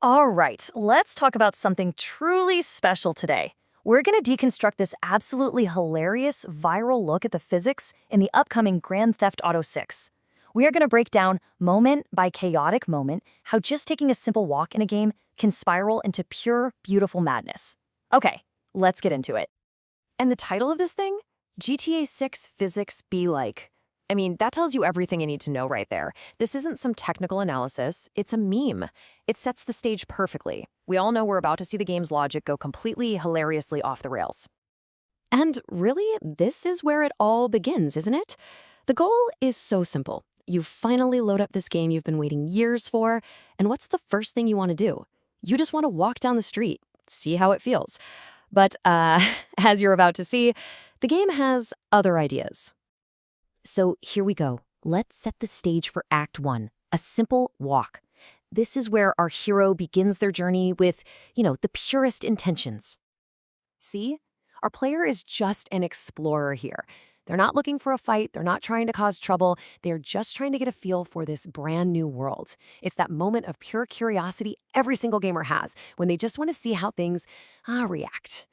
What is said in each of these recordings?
All right, let's talk about something truly special today. We're going to deconstruct this absolutely hilarious viral look at the physics in the upcoming Grand Theft Auto 6. We are going to break down moment by chaotic moment how just taking a simple walk in a game can spiral into pure, beautiful madness. Okay, let's get into it. And the title of this thing? GTA 6 Physics Be Like. I mean, that tells you everything you need to know right there. This isn't some technical analysis, it's a meme. It sets the stage perfectly. We all know we're about to see the game's logic go completely hilariously off the rails. And really, this is where it all begins, isn't it? The goal is so simple. You finally load up this game you've been waiting years for, and what's the first thing you want to do? You just want to walk down the street, see how it feels. But as you're about to see, the game has other ideas. So here we go. Let's set the stage for Act 1, a simple walk. This is where our hero begins their journey with, the purest intentions. See? Our player is just an explorer here. They're not looking for a fight, they're not trying to cause trouble, they're just trying to get a feel for this brand new world. It's that moment of pure curiosity every single gamer has, when they just want to see how things react.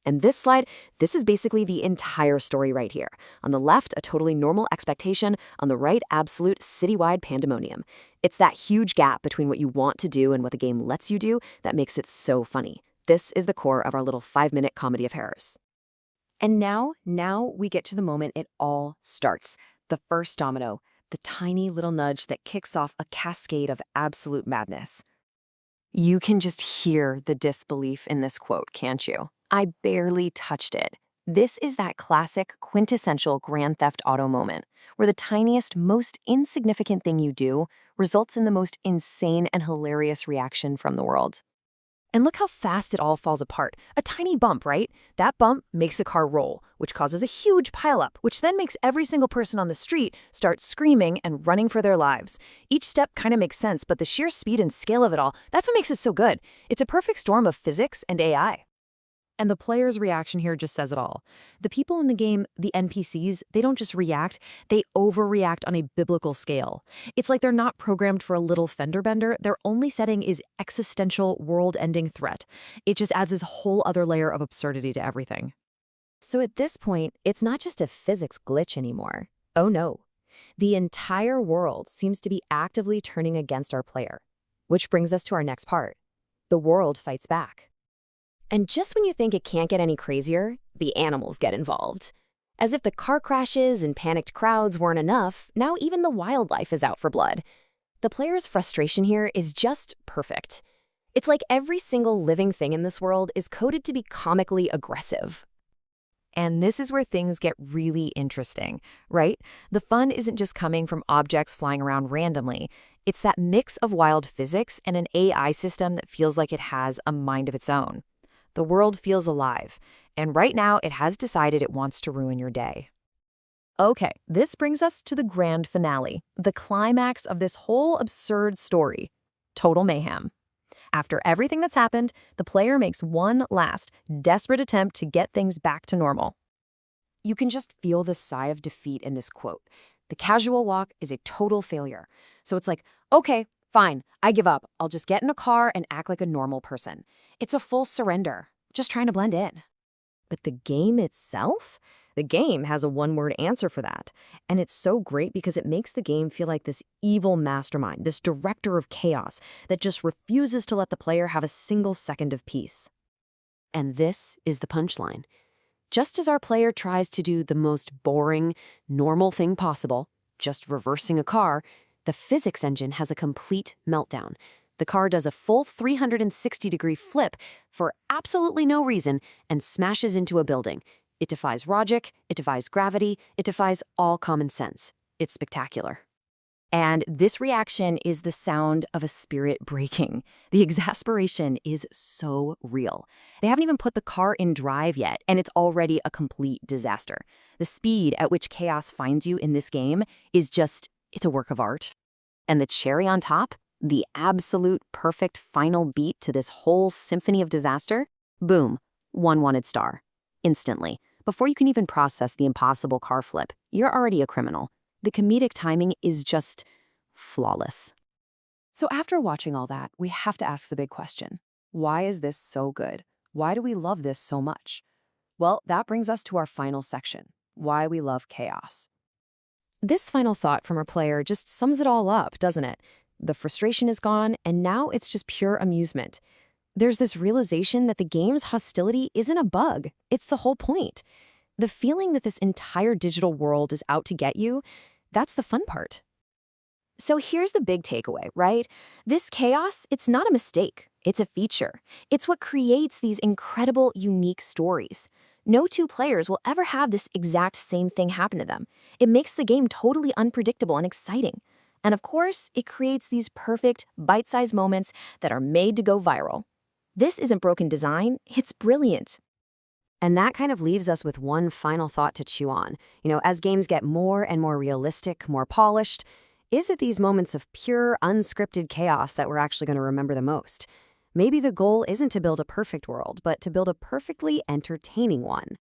And this slide, this is basically the entire story right here. On the left, a totally normal expectation. On the right, absolute citywide pandemonium. It's that huge gap between what you want to do and what the game lets you do that makes it so funny. This is the core of our little 5-minute comedy of errors. And now we get to the moment it all starts. The first domino, the tiny little nudge that kicks off a cascade of absolute madness. You can just hear the disbelief in this quote, can't you? I barely touched it. This is that classic, quintessential Grand Theft Auto moment, where the tiniest, most insignificant thing you do results in the most insane and hilarious reaction from the world. And look how fast it all falls apart. A tiny bump, right? That bump makes a car roll, which causes a huge pileup, which then makes every single person on the street start screaming and running for their lives. Each step kind of makes sense, but the sheer speed and scale of it all, that's what makes it so good. It's a perfect storm of physics and AI. And the player's reaction here just says it all. The people in the game, the NPCs, they don't just react, they overreact on a biblical scale. It's like they're not programmed for a little fender bender, their only setting is existential, world-ending threat. It just adds this whole other layer of absurdity to everything. So at this point, it's not just a physics glitch anymore. Oh no. The entire world seems to be actively turning against our player. Which brings us to our next part. The world fights back. And just when you think it can't get any crazier, the animals get involved. As if the car crashes and panicked crowds weren't enough, now even the wildlife is out for blood. The player's frustration here is just perfect. It's like every single living thing in this world is coded to be comically aggressive. And this is where things get really interesting, right? The fun isn't just coming from objects flying around randomly. It's that mix of wild physics and an AI system that feels like it has a mind of its own. The world feels alive, and right now it has decided it wants to ruin your day. Okay, this brings us to the grand finale, the climax of this whole absurd story. Total mayhem. After everything that's happened, the player makes one last, desperate attempt to get things back to normal. You can just feel the sigh of defeat in this quote. The casual walk is a total failure. So it's like, okay, fine, I give up. I'll just get in a car and act like a normal person. It's a full surrender, just trying to blend in. But the game itself? The game has a one-word answer for that. And it's so great because it makes the game feel like this evil mastermind, this director of chaos that just refuses to let the player have a single second of peace. And this is the punchline. Just as our player tries to do the most boring, normal thing possible, just reversing a car, the physics engine has a complete meltdown. The car does a full 360-degree flip for absolutely no reason and smashes into a building. It defies logic, it defies gravity, it defies all common sense. It's spectacular. And this reaction is the sound of a spirit breaking. The exasperation is so real. They haven't even put the car in drive yet, and it's already a complete disaster. The speed at which chaos finds you in this game is just, it's a work of art. And the cherry on top, the absolute perfect final beat to this whole symphony of disaster, boom, one wanted star. Instantly. Before you can even process the impossible car flip, you're already a criminal. The comedic timing is just flawless. So after watching all that, we have to ask the big question. Why is this so good? Why do we love this so much? Well, that brings us to our final section, why we love chaos. This final thought from our player just sums it all up, doesn't it? The frustration is gone, and now it's just pure amusement. There's this realization that the game's hostility isn't a bug, it's the whole point. The feeling that this entire digital world is out to get you, that's the fun part. So here's the big takeaway, right? This chaos, it's not a mistake. It's a feature. It's what creates these incredible, unique stories. No two players will ever have this exact same thing happen to them. It makes the game totally unpredictable and exciting. And of course, it creates these perfect, bite-sized moments that are made to go viral. This isn't broken design, it's brilliant. And that kind of leaves us with one final thought to chew on. As games get more and more realistic, more polished, is it these moments of pure, unscripted chaos that we're actually going to remember the most? Maybe the goal isn't to build a perfect world, but to build a perfectly entertaining one.